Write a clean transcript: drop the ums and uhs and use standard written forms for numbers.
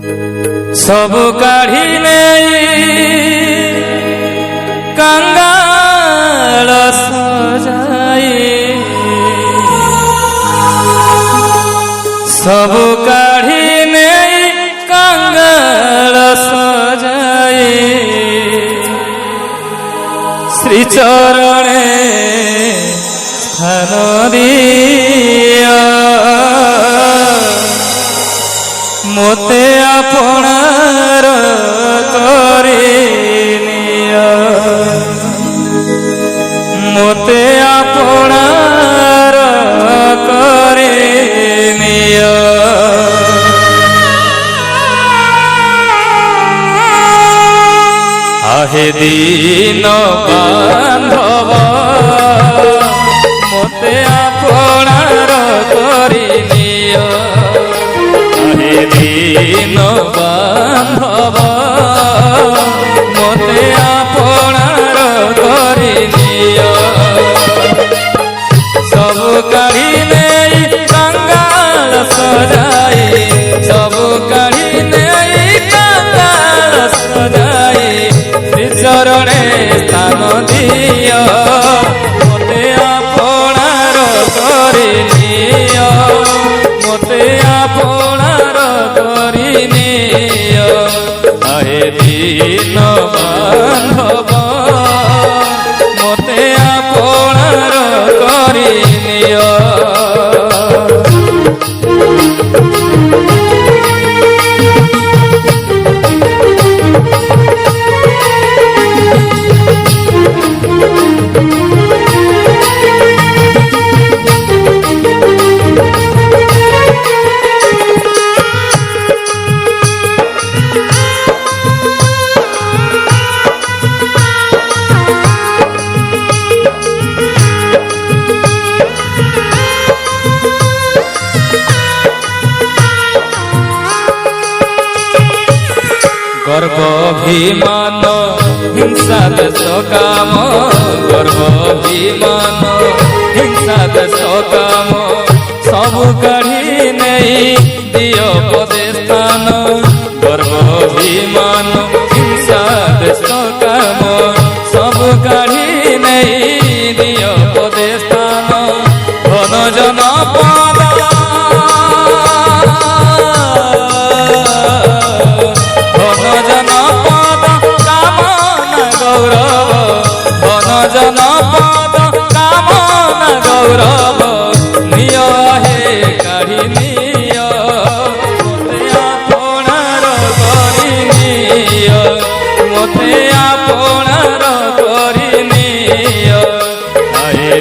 सबु काढ़ी कंगाल सजाए सबु काढ़ी कंगाल सजाए श्री चरणे स्थान दिया मोते आपणार करी निया मोते आपणार करी निया आहे दीन बांधव मोते आपणार करी निया दीन बांधव मोते आपणार करी निया सबु काढ़ी कंगाल सजाए सबु काढ़ी कंगाल सजाए श्री चरणे स्थान दिया मोते आपणार करी निया मोते आपणार करी निया आहे दीन बांधव मोते आपणार करी निया गर्व अभिमान हिंसा देश काम गर्व अभिमान हिंसा देश काम सबु काढ़ी नहीं दियो पदे स्थान गर्व अभिमान हिंसा देश काम सबु काढ़ी नहीं दियो पदे स्थान धन जन पद जनपद कामना गौरव निय हे काढ़ी निय मोते आपणार करी निय मोते आपणार करी निय आहे